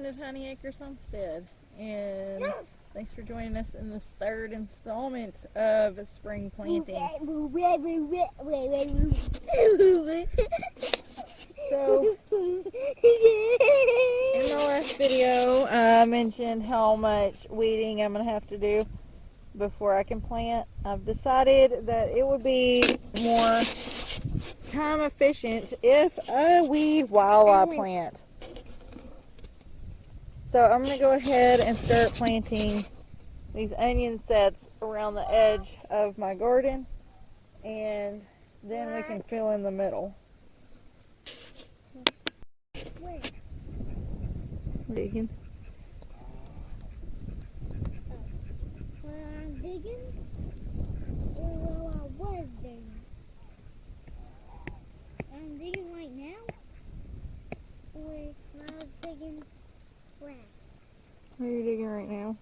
at Honey Acres Homestead, and thanks for joining us in this third installment of spring planting. So, in my last video, I mentioned how much weeding I'm going to have to do before I can plant. I've decided that it would be more time efficient if I weed while I plant. So I'm going to go ahead and start planting these onion sets around the edge of my garden, and then we can fill in the middle. Digging. When I'm digging, or while I was digging? I'm digging right now, or when I was digging grass? Where are you digging right now?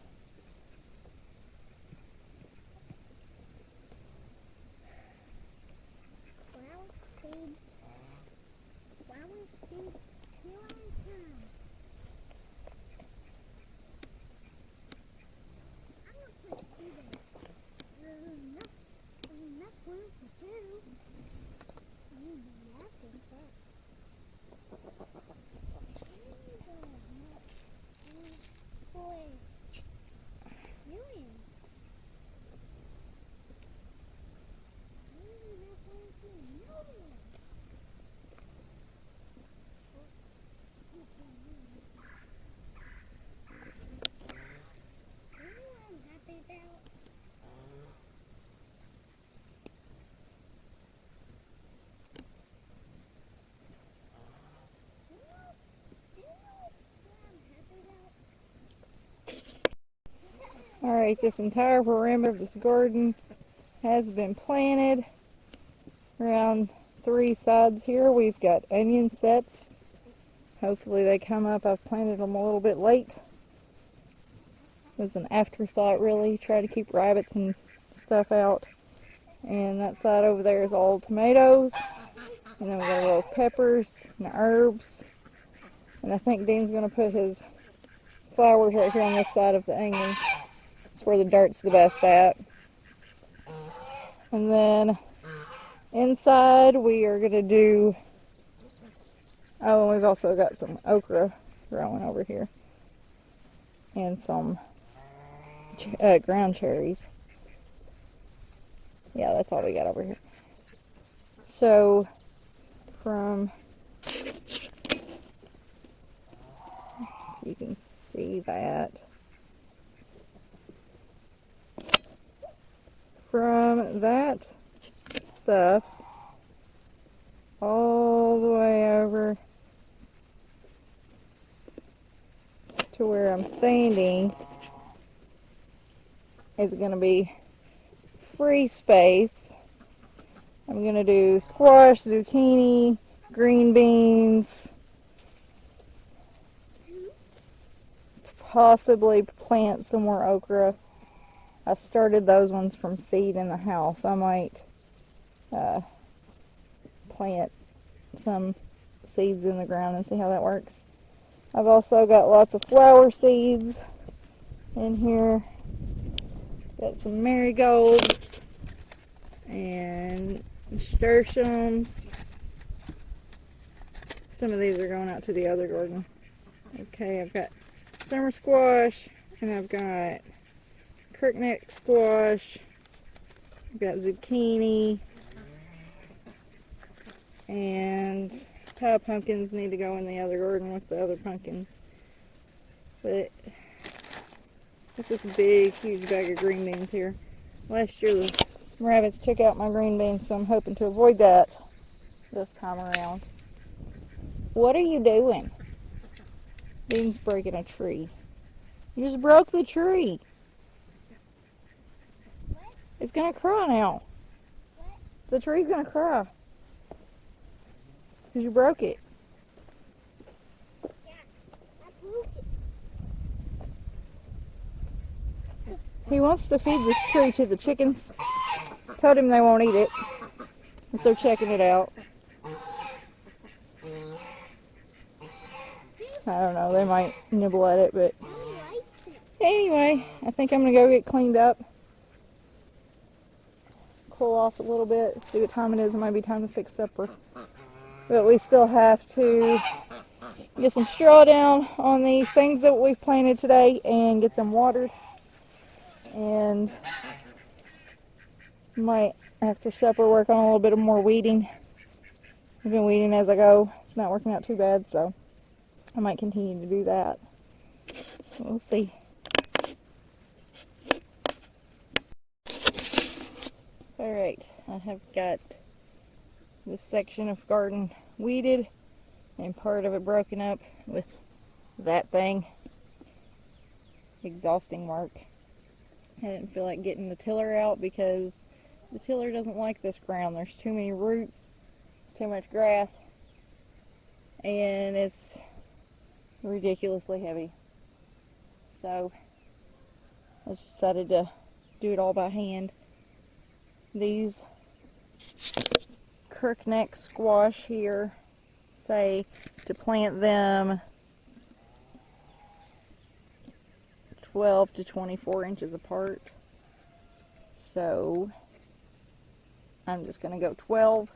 Flower seeds. Flower seeds. Here I come. I'm gonna put two there. There's enough room for two. I need the napkin first. Boy, doing. Alright, this entire perimeter of this garden has been planted. Around 3 sides here we've got onion sets. Hopefully they come up. I've planted them a little bit late. It was an afterthought, really. Try to keep rabbits and stuff out. And that side over there is all tomatoes. And then we got a little peppers and herbs. And I think Dean's going to put his flowers right here on this side of the onion. It's where the dirt's the best at. And then inside we are going to do, oh, and we've also got some okra growing over here. And some ground cherries. Yeah, that's all we got over here. So, from, you can see that. From that stuff all the way over to where I'm standing is going to be free space. I'm going to do squash, zucchini, green beans, possibly plant some more okra. I started those ones from seed in the house. I might plant some seeds in the ground and see how that works. I've also got lots of flower seeds in here. Got some marigolds and nasturtiums. Some of these are going out to the other garden. Okay, I've got summer squash, and I've got crookneck squash. I've got zucchini, and tile pumpkins need to go in the other garden with the other pumpkins. But got this big, huge bag of green beans here. Last year the rabbits took out my green beans, so I'm hoping to avoid that this time around. What are you doing? Dean's breaking a tree. You just broke the tree. What? It's gonna cry now. What? The tree's gonna cry. Because you broke it. Yeah, I broke it. He wants to feed this tree to the chickens. Told him they won't eat it. If they're checking it out. I don't know, they might nibble at it, but He likes it. anyway, I think I'm going to go get cleaned up. Cool off a little bit, see what time it is. It might be time to fix supper. But we still have to get some straw down on these things that we've planted today and get them watered. And might, after supper, work on a little bit of more weeding. I've been weeding as I go. It's not working out too bad, so I might continue to do that. We'll see. Alright, I have got this section of garden weeded and part of it broken up with that thing. Exhausting work. I didn't feel like getting the tiller out because the tiller doesn't like this ground. There's too many roots, it's too much grass, and it's ridiculously heavy. So I just decided to do it all by hand. These crookneck squash here say to plant them 12 to 24 inches apart. So I'm just going to go 12.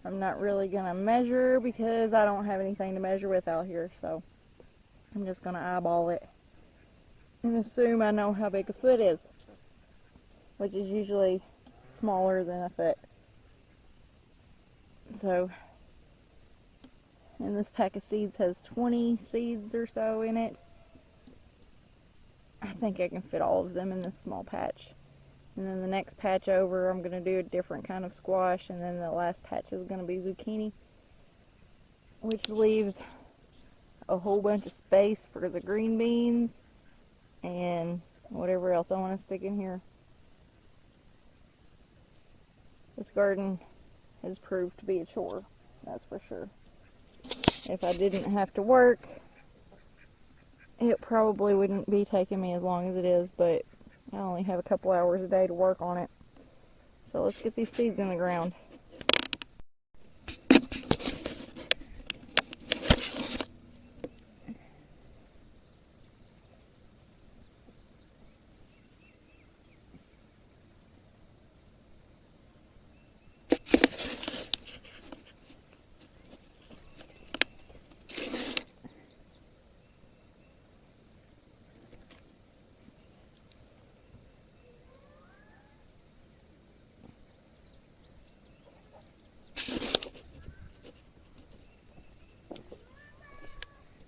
I'm not really going to measure because I don't have anything to measure with out here. So I'm just going to eyeball it and assume I know how big a foot is, which is usually smaller than a foot. So, and this pack of seeds has 20 seeds or so in it. I think I can fit all of them in this small patch. And then the next patch over, I'm going to do a different kind of squash, and then the last patch is going to be zucchini, which leaves a whole bunch of space for the green beans and whatever else I want to stick in here. This garden has proved to be a chore, that's for sure. If I didn't have to work, it probably wouldn't be taking me as long as it is, but I only have a couple hours a day to work on it. So let's get these seeds in the ground.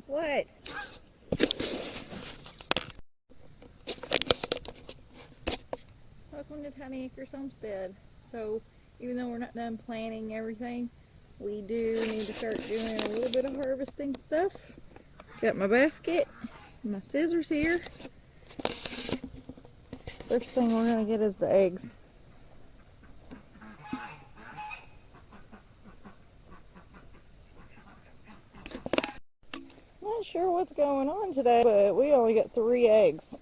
What? Welcome to Tiny Acres Homestead. So, even though we're not done planting everything, we do need to start doing a little bit of harvesting stuff. Got my basket, my scissors here. First thing we're going to get is the eggs. Not sure what's going on today, but we only got 3 eggs.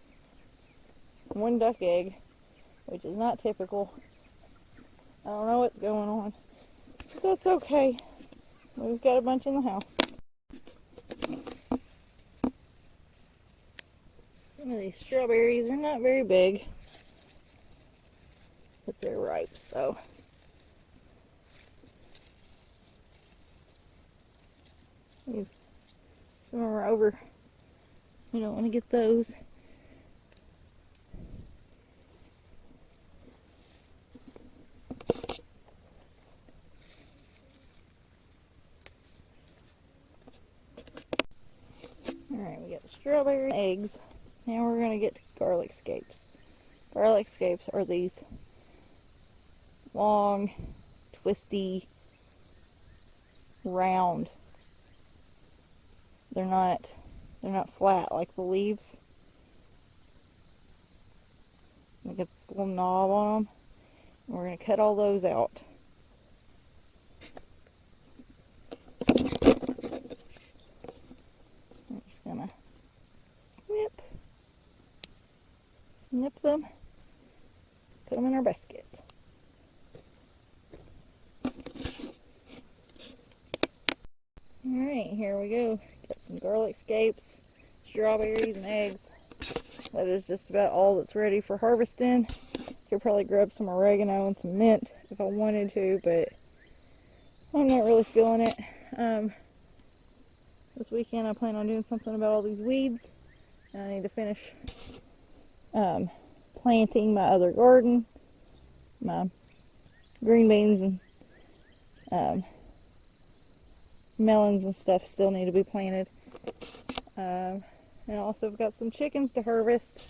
1 duck egg, which is not typical. I don't know what's going on. But that's okay. We've got a bunch in the house. Some of these strawberries are not very big, but they're ripe, so. Some are over. We don't want to get those. Alright, we got strawberry eggs. Now we're going to get to garlic scapes. Garlic scapes are these long, twisty, round. They're not flat like the leaves. They got this little knob on them. And we're going to cut all those out. I'm just going to snip them, put them in our basket. Alright, here we Got some garlic scapes, strawberries, and eggs. That is just about all that's ready for harvesting. Could probably grab some oregano and some mint if I wanted to, but I'm not really feeling it. This weekend I plan on doing something about all these weeds. And I need to finish planting my other garden. My green beans and melons and stuff still need to be planted. And I also have got some chickens to harvest.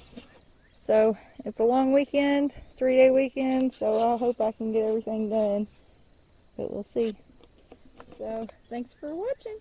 So it's a long weekend, 3-day weekend, so I hope I can get everything done. But we'll see. So thanks for watching.